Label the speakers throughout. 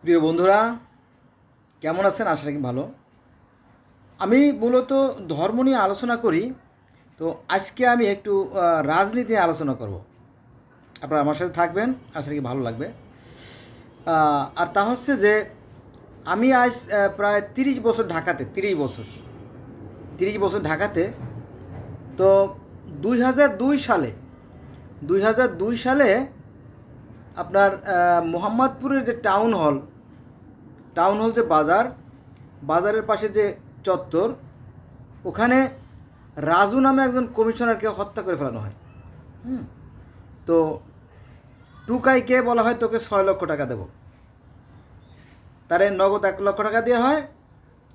Speaker 1: প্রিয় বন্ধুরা, কেমন আছেন? আশা রাখি ভালো। আমি মূলত ধর্ম নিয়ে আলোচনা করি। তো আজকে আমি একটু রাজনীতি নিয়ে আলোচনা করব। আপনারা আমার সাথে থাকবেন, আশা রাখি ভালো লাগবে। আর তা হচ্ছে যে আমি আজ প্রায় 30 বছর ঢাকাতে, 30 বছর ঢাকাতে। তো 2002 সালে 2002 সালে আপনার মোহাম্মদপুরের যে টাউন হল যে বাজারের পাশে যে চত্বর, ওখানে রাজু নামে একজন কমিশনারকে হত্যা করে ফেলানো হয়। হুম। তো টুকাইকে বলা হয় তোকে 6 লক্ষ টাকা দেবো, তারে নগদ 1 লক্ষ টাকা দেওয়া হয়।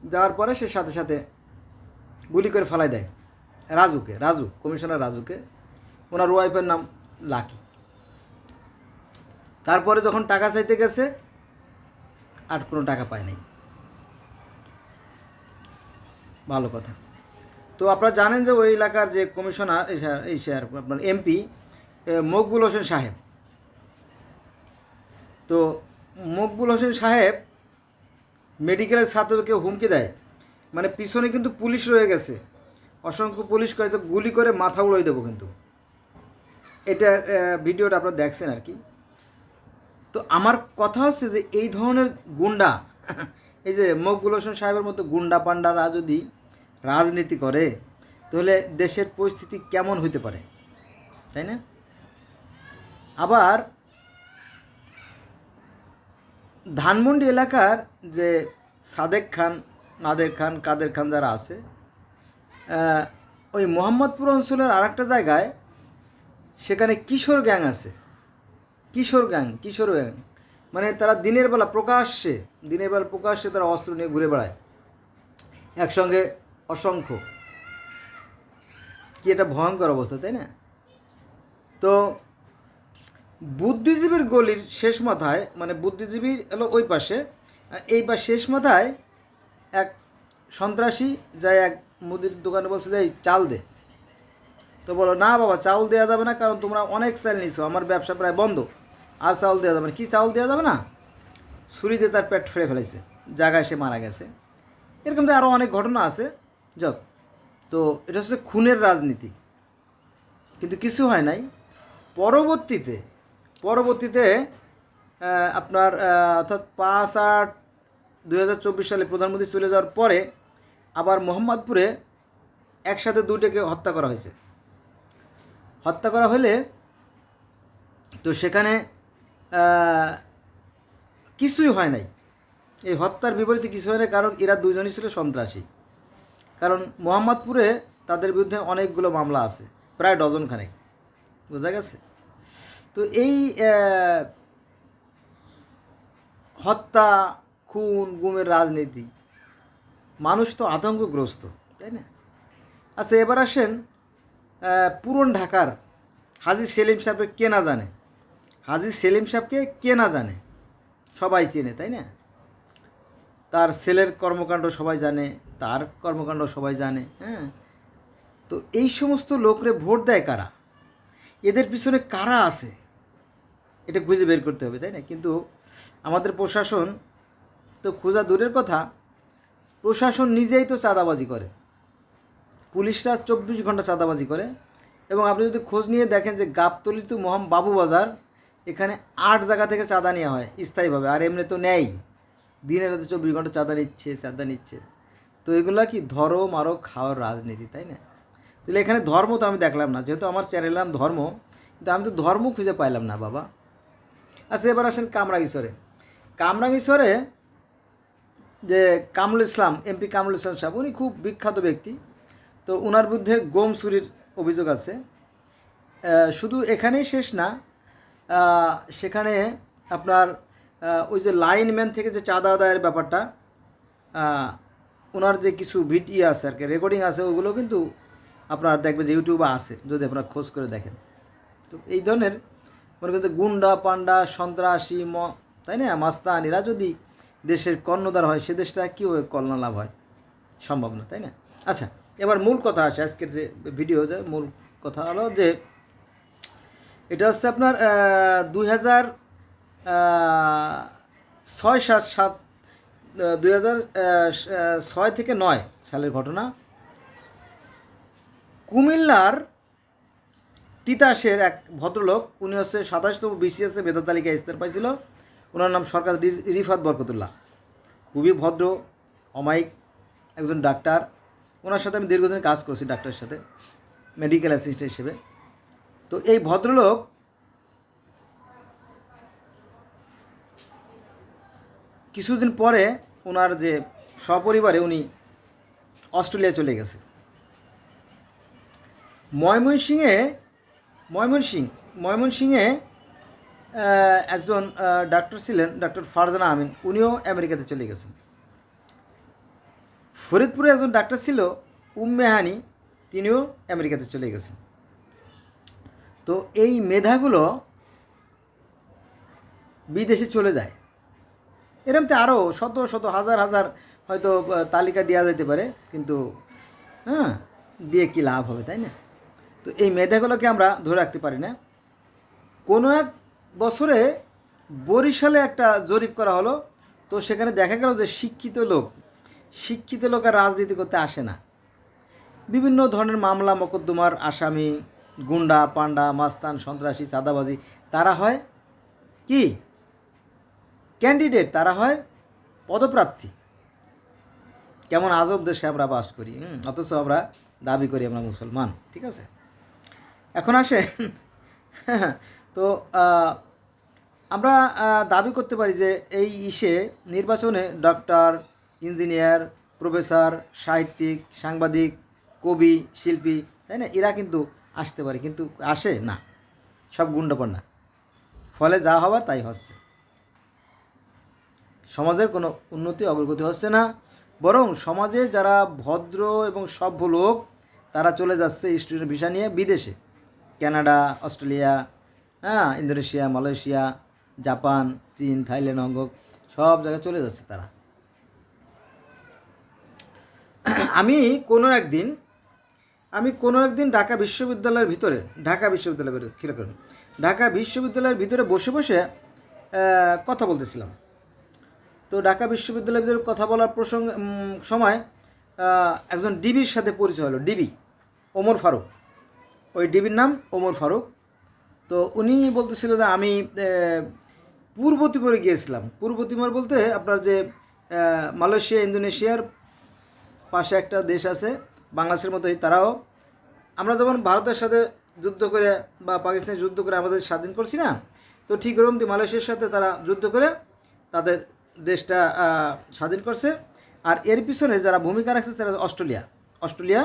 Speaker 1: দেওয়ার পরে সে সাথে সাথে গুলি করে ফেলাই দেয় কমিশনার রাজুকে। ওনার ওয়াইফের নাম লাকি। তারপরে যখন টাকা চাইতে গেছে, আর কোনো টাকা পায় নাই। ভালো কথা। তো আপনারা জানেন যে ওই এলাকার যে কমিশনার, আপনার এমপি মকবুল হোসেন সাহেব। তো মকবুল হোসেন সাহেব মেডিকেলের ছাত্রদেরকে হুমকি দেয়, মানে পিছনে কিন্তু পুলিশ রয়ে গেছে, অসংখ্য পুলিশ, হয়তো গুলি করে মাথা উড়াই দেবো কিন্তু। এটা ভিডিওটা আপনারা দেখছেন আর কি। তো আমার কথা হচ্ছে যে এই ধরনের গুন্ডা, এই যে মকবুল হোসেন সাহেবের মতো গুন্ডা পান্ডারা যদি রাজনীতি করে, তাহলে দেশের পরিস্থিতি কেমন হইতে পারে, তাই না? আবার ধানমন্ডি এলাকার যে সাদেক খান, নাদের খান, কাদের খান যারা আছে, ওই মোহাম্মদপুর অঞ্চলের আর একটা জায়গায়, সেখানে কিশোর গ্যাং আছে। কিশোর গ্যাং মানে তারা দিনের বেলা প্রকাশ্যে তারা অস্ত্র নিয়ে ঘুরে বেড়ায় একসঙ্গে, অসংখ্য। কি এটা ভয়ঙ্কর অবস্থা, তাই না? তো বুদ্ধিজীবীর গলির শেষ মাথায়, মানে বুদ্ধিজীবীর হলো ওই পাশে, এই শেষ মাথায় এক সন্ত্রাসী যায় এক মুদির দোকানে, বলছে যে এই চাল দে। তো বলো, না বাবা, চাউল দেওয়া যাবে না, কারণ তোমরা অনেক চাল নিছো, আমার ব্যবসা প্রায় বন্ধ, আর চাউল দেওয়া যাবে না। কী চাউল দেওয়া যাবে না? ছুরি দিয়ে তার পেট ফেড়ে ফেলেছে, জায়গায় সে মারা গেছে। এরকম তো আরও অনেক ঘটনা আছে। যাক, তো এটা হচ্ছে খুনের রাজনীতি, কিন্তু কিছু হয় নাই। পরবর্তীতে পরবর্তীতে আপনার অর্থাৎ 5/8/2024 সালে প্রধানমন্ত্রী চলে যাওয়ার পরে আবার মোহাম্মদপুরে একসাথে দুইটাকে হত্যা করা হয়েছে। হত্যা করা হলে তো সেখানে কিছুই হয় নাই, এই হত্যার বিপরীতে কিছু হয় না, কারণ এরা দুজনই ছিল সন্ত্রাসী। কারণ মোহাম্মদপুরে তাদের বিরুদ্ধে অনেকগুলো মামলা আছে, প্রায় ডজনখানেক, বোঝা গেছে? তো এই হত্যা, খুন, গুমের রাজনীতি, মানুষ তো আতঙ্কগ্রস্ত, তাই না? আচ্ছা, এবার আসেন পুরন ঢাকার হাজী সেলিম সাহেবকে কে না জানে? হাজী সেলিম সাহেবকে কে না জানে? সবাই চেনে, তাই না? তার ছেলের কর্মকাণ্ড সবাই জানে, তার কর্মকাণ্ড সবাই জানে। হ্যাঁ। তো এই সমস্ত লোকরে ভোট দেয় কারা? এদের পিছনে কারা আছে? এটা খুঁজে বের করতে হবে, তাই না? কিন্তু আমাদের প্রশাসন তো খোঁজা দূরের কথা, প্রশাসন নিজেই তো চাঁদাবাজি করে। পুলিশরা 24 ঘন্টা চাঁদাবাজি করে। এবং আপনি যদি খোঁজ নিয়ে দেখেন যে গাবতলী টু বাবুবাজার, এখানে 8 জায়গা থেকে চাঁদা নেওয়া হয় স্থায়ীভাবে, আর এমনি তো নেয়, দিনের রাতে 24 ঘন্টা চাঁদা নিচ্ছে। তো এগুলা কি ধরো মারো খাওয়ার রাজনীতি, তাই না? তাহলে এখানে ধর্ম তো আমি দেখলাম না, যেহেতু আমার চ্যানেলের নাম ধর্ম, কিন্তু আমি তো ধর্ম খুঁজে পাইলাম না বাবা। আচ্ছা, এবার আসেন কামরাঙ্গীরচরে যে কামরুল ইসলাম, এমপি কামরুল ইসলাম সাহেব, উনি খুব বিখ্যাত ব্যক্তি। তো ওনার বিরুদ্ধে গম চুরির অভিযোগ আছে। শুধু এখানেই শেষ না, সেখানে আপনার ওই যে লাইনম্যান থেকে যে চাঁদা আদায়ের ব্যাপারটা, ওনার যে কিছু ভিডিও আছে আর কি, রেকর্ডিং আছে, ওগুলো কিন্তু আপনার দেখবেন যে ইউটিউবে আছে, যদি আপনারা খোঁজ করে দেখেন। তো এই ধরনের মনে করতে গুন্ডা পান্ডা সন্ত্রাসী তাই না, মাস্তান, এরা যদি দেশের কর্ণধার হয়, সে দেশটা কীভাবে কল্যাণ লাভ হয়? সম্ভব না, তাই না? আচ্ছা, এবার মূল কথা আসে, আজকের যে ভিডিও, যে মূল কথা হলো যে এটা হচ্ছে আপনার 2000 6/7 2006 থেকে 9 সালের ঘটনা। কুমিল্লার তিতাসের এক ভদ্রলোক, উনি হচ্ছে 27তম BCS মেধা তালিকায় স্থান পাইছিল। ওনার নাম সরকার রিফাত বরকতুল্লাহ। খুবই ভদ্র, অমায়িক একজন ডাক্তার। ওনার সাথে আমি দীর্ঘদিন কাজ করছি ডাক্তারের সাথে, মেডিকেল অ্যাসিস্ট্যান্ট হিসেবে। তো এই ভদ্রলোক কিছুদিন পরে ওনার যে সপরিবারে উনি অস্ট্রেলিয়া চলে গেছে। ময়মনসিংহে একজন ডাক্তার ছিলেন, ডাক্তার ফারজানা আমিন, উনিও আমেরিকাতে চলে গেছেন। ফরিদপুরে একজন ডাক্তার ছিল উম্মে হানি, তিনিও আমেরিকাতে চলে গেছেন। তো এই মেধাগুলো বিদেশে চলে যায়। এরকম তো আরও শত শত হাজার হাজার হয়তো তালিকা দেওয়া যেতে পারে, কিন্তু দিয়ে কি লাভ হবে, তাই না? তো এই মেধাগুলোকে আমরা ধরে রাখতে পারি না। কোনো এক বছরে বরিশালে একটা জরিপ করা হলো, তো সেখানে দেখা গেল যে শিক্ষিত লোক আর রাজনীতি করতে আসে না। বিভিন্ন ধরনের মামলা মোকদ্দমার আসামি, গুন্ডা পান্ডা, মাস্তান, সন্ত্রাসী, চাঁদাবাজি, তারা হয় কি ক্যান্ডিডেট, তারা হয় পদপ্রার্থী। কেমন আজব দেশে আমরা বাস করি, অথচ আমরা দাবি করি আমরা মুসলমান। ঠিক আছে, এখন আসে তো আমরা দাবি করতে পারি যে এই নির্বাচনে ডক্টর, ইঞ্জিনিয়ার, প্রফেসর, সাহিত্যিক, সাংবাদিক, কবি, শিল্পী, তাই না, এরা কিন্তু আসতে পারে, কিন্তু আসে না, সব গুন্ডাপান্না। ফলে যা হওয়ার তাই হচ্ছে। সমাজের কোনো উন্নতি অগ্রগতি হচ্ছে না, বরং সমাজে যারা ভদ্র এবং সভ্য লোক তারা চলে যাচ্ছে স্টুডেন্ট ভিসা নিয়ে বিদেশে, Canada, Australia, Indonesia, Malaysia, Japan, চীন, থাইল্যান্ড, হংকং, সব জায়গায় চলে যাচ্ছে তারা। আমি কোনো একদিন ঢাকা বিশ্ববিদ্যালয়ের ভিতরে বসে বসে কথা বলতেছিলাম। তো ঢাকা বিশ্ববিদ্যালয়ের ভিতরে কথা বলার সময় একজন ডিবির সাথে পরিচয় হলো, ডিবি ওমর ফারুক। ওই ডিবির নাম ওমর ফারুক। তো উনি বলতেছিল যে আমি পূর্ব তিমোরে গিয়েছিলাম। পূর্ব তিমোর বলতে আপনার যে মালয়েশিয়া, ইন্দোনেশিয়ার পাশে একটা দেশ আছে বাংলাদেশের মতোই, তারাও আমরা যেমন ভারতের সাথে যুদ্ধ করে বা পাকিস্তানের যুদ্ধ করে আমাদের স্বাধীন করছি না, তো ঠিক ওরকম মালয়েশিয়ার সাথে তারা যুদ্ধ করে তাদের দেশটা স্বাধীন করছে। আর এর পিছনে যারা ভূমিকা রাখছে তারা অস্ট্রেলিয়া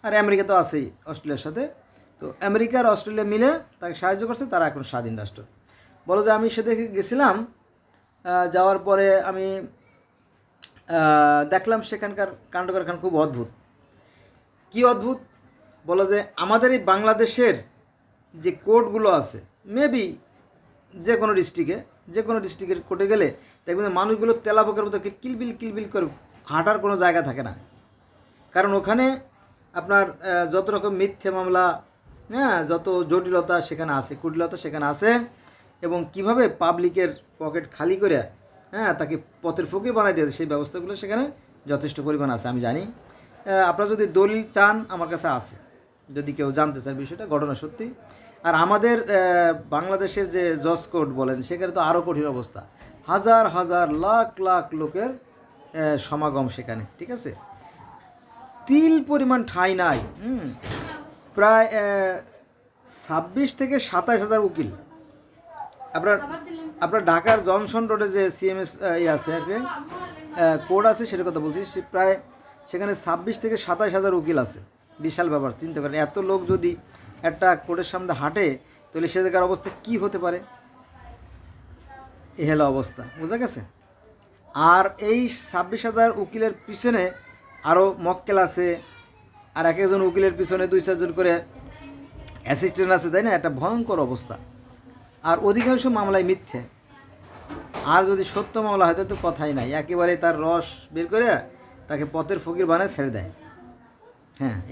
Speaker 1: আর আমেরিকা তো আছেই অস্ট্রেলিয়ার সাথে। তো আমেরিকা আর অস্ট্রেলিয়া মিলে তাকে সাহায্য করছে, তারা এখন স্বাধীন রাষ্ট্র। বলো যে আমি সেদিকে গেছিলাম, যাওয়ার পরে আমি দেখলাম সেখানকার কাণ্ডকারখানা খুব অদ্ভুত। কি অদ্ভুত বলো যে আমাদের এই বাংলাদেশের যে কোর্টগুলো আছে, মেবি যে কোনো ডিস্ট্রিক্টের কোর্টে গেলে দেখবেন মানুষগুলো তেলাপোকার মতো কিলবিল করে হাঁটার কোনো জায়গা থাকে না। কারণ ওখানে আপনার যত রকম মিথ্যে মামলা, যত জটিলতা সেখানে আছে, কুটিলতা সেখানে আছে, এবং কিভাবে পাবলিকের পকেট খালি করে তাকে পথের ফকির বানাই দিয়েছে, সেই ব্যবস্থাগুলো সেখানে যথেষ্ট পরিমাণ আছে। আমি জানি, আপনারা যদি দলিল চান আমার কাছে আছে, যদি কেউ জানতে চান বিষয়টা, ঘটনা সত্যি। আর আমাদের বাংলাদেশের যে জজ কোর্ট বলেন, সেখানে তো আরও কঠিন অবস্থা, হাজার হাজার লাখ লাখ লোকের সমাগম সেখানে। ঠিক আছে, তিল পরিমাণ ঠাঁই নাই। প্রায় 26 থেকে 27 হাজার উকিল। আপনার ঢাকার জনসন রোডে যে CMS আছে আর কি কোর্ট আছে, সেটার কথা বলছি, প্রায় সেখানে 26 থেকে 27 হাজার উকিল আছে। বিশাল ব্যাপার, চিন্তা করেন, এত লোক যদি একটা কোর্টের সামনে হাঁটে তাহলে সে জায়গার অবস্থা কি হতে পারে। এই হলো অবস্থা, বোঝা গেছে। আর এই 26 হাজার উকিলের পিছনে আরও মক্কেল আছে, আর এক একজন উকিলের পিছনে 2-4 জন করে অ্যাসিস্ট্যান্ট আছে, তাই না? একটা ভয়ঙ্কর অবস্থা। আর অধিকাংশ মামলায় মিথ্যে। আর যদি সত্য মামলা হয় তো কথাই নাই, একেবারে তার রস বের করে তাকে পথের ফকির বানায় ছেড়ে দেয়।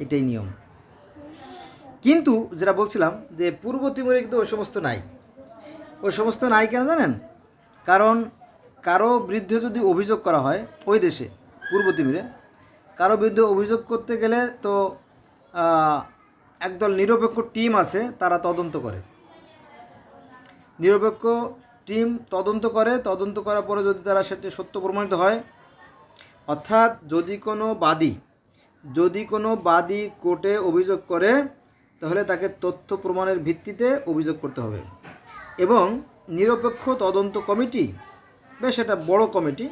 Speaker 1: এটাই নিয়ম। কিন্তু যেটা বলছিলাম যে পূর্ব তিমুরে কিন্তু ওই সমস্ত নাই। কেন জানেন? কারণ কারো বিরুদ্ধে যদি অভিযোগ করা হয় ওই দেশে পূর্ব তিমুরে কারো বিরুদ্ধে অভিযোগ করতে গেলে তো একদল নিরপেক্ষ টিম আছে, তারা তদন্ত করে। নিরপেক্ষ টিম তদন্ত করার পরে যদি তারা সেটা সত্য প্রমাণিত হয়, অর্থাৎ যদি কোনো বাদী কোর্টে অভিযোগ করে, তাহলে তাকে তথ্য প্রমাণের ভিত্তিতে অভিযোগ করতে হবে। এবং নিরপেক্ষ তদন্ত কমিটি, বেশ একটা বড় কমিটি,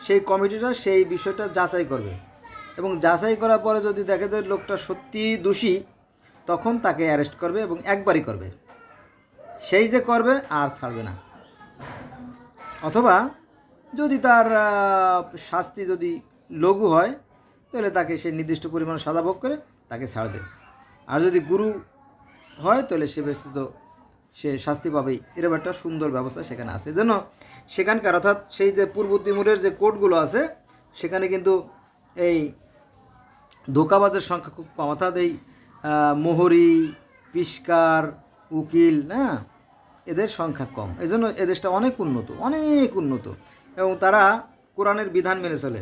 Speaker 1: সেই কমিটিটা সেই বিষয়টা যাচাই করবে এবং যাচাই করার পরে যদি দেখে যে লোকটা সত্যি দোষী, তখন তাকে অ্যারেস্ট করবে এবং একবারই করবে, সেই যে করবে আর ছাড়বে না। অথবা যদি তার শাস্তি যদি লঘু হয়, তাহলে তাকে সে নির্দিষ্ট পরিমাণ সাজা ভোগ করে তাকে ছাড়বে। আর যদি গুরু হয়, তাহলে সে শাস্তি পাবেই। এরকম একটা সুন্দর ব্যবস্থা সেখানে আছে। এজন্য সেখানকার, অর্থাৎ সেই যে পূর্ব তিমুরের যে কোর্টগুলো আছে, সেখানে কিন্তু এই ধোঁকাবাজের সংখ্যা খুব কম। অর্থাৎ এই মোহরি, পিস্কার, উকিল, এদের সংখ্যা কম। এই জন্য এদেশটা অনেক উন্নত এবং তারা কোরআনের বিধান মেনে চলে।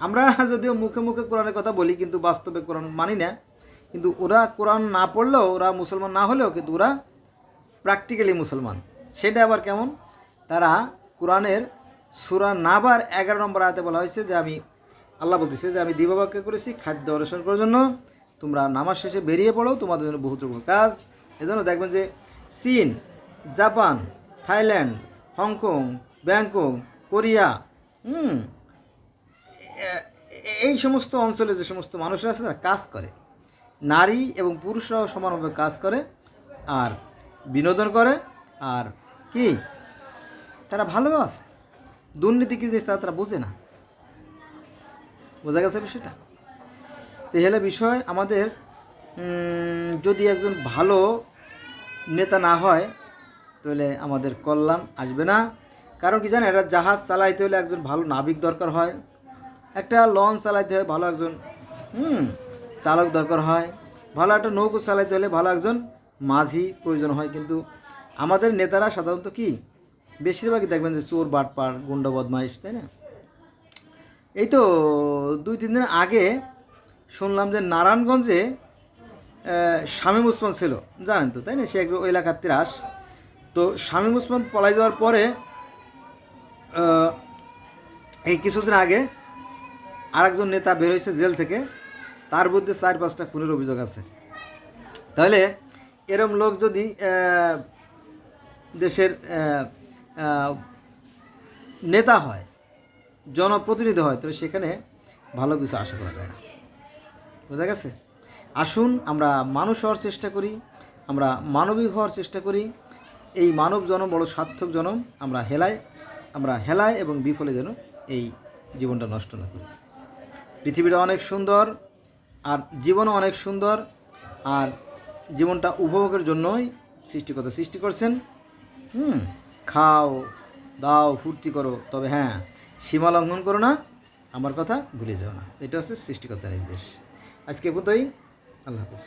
Speaker 1: আমরা যদিও মুখে মুখে কোরআনের কথা বলি, কিন্তু বাস্তবে কোরআন মানি না। কিন্তু ওরা কোরআন না পড়লেও, ওরা মুসলমান না হলেও, কিন্তু ওরা প্র্যাকটিক্যালি মুসলমান। সেটা আবার কেমন? তারা কোরআনের সূরা নাবার 11 নম্বর আয়াতে বলা হয়েছে যে আল্লাহ বলতেছে যে আমি দিবাবাক্য করেছি খাদ্য অন্বেষণ করার জন্য, তোমরা নামাজ শেষে বেরিয়ে পড়ো, তোমাদের জন্য বহুত রকম কাজ। এজন্য দেখবেন যে চীন, Japan, Thailand, Hong Kong, Bangkok, Korea, এই সমস্ত অঞ্চলে যে সমস্ত মানুষরা আছে, তারা কাজ করে, নারী এবং পুরুষরাও সমানভাবে কাজ করে আর বিনোদন করে। আর কি, তারা ভালো আছে। দুর্নীতি কি জিনিস তারা বোঝে না। বোঝা গেছে বিষয়টা? তো হলে বিষয়, আমাদের যদি একজন ভালো নেতা না হয়, তাহলে আমাদের কল্যাণ আসবে না। কারণ কি জানেন, একটা জাহাজ চালাইতে হলে একজন ভালো নাবিক দরকার হয়, একটা লঞ্চ চালাইতে হয় ভালো একজন চালক দরকার হয়, ভালো একটা নৌকো চালাইতে হলে ভালো একজন মাঝি প্রয়োজন হয়। কিন্তু আমাদের নেতারা সাধারণত কি, বেশিরভাগই দেখবেন যে চোর, বাটপার, গুন্ডা, বদমাইশ, তাই না? এই তো 2-3 দিন আগে শুনলাম যে নারায়ণগঞ্জে শামীম ওসমান ছিল, জানেন তো, তাই না? সে ওই এলাকার ত্রাস। তো শামীম ওসমান পলাই যাওয়ার পরে এই কিছুদিন আগে আরেকজন নেতা বের হয়েছে জেল থেকে, তার বিরুদ্ধে 4-5টা খুনের অভিযোগ আছে। তাহলে এরম লোক যদি দেশের নেতা হয়, জনপ্রতিনিধি হয়, তাহলে সেখানে ভালো কিছু আশা করা যায় না। বোঝা গেছে? আসুন আমরা মানুষ হওয়ার চেষ্টা করি, আমরা মানবিক হওয়ার চেষ্টা করি। এই মানব জনম বড় সার্থক জনম, আমরা হেলায় এবং বিফলে যেন এই জীবনটা নষ্ট না করি। পৃথিবীটা অনেক সুন্দর, আর জীবনও অনেক সুন্দর, আর জীবনটা উপভোগের জন্যই সৃষ্টিকর্তা সৃষ্টি করছেন। খাও দাও, ফুর্তি করো, তবে হ্যাঁ, সীমা লঙ্ঘন করো না, আমার কথা ভুলে যাও না। এটা হচ্ছে সৃষ্টিকর্তার নির্দেশ। আজকে পর্যন্তই। আল্লাহ হাফেজ।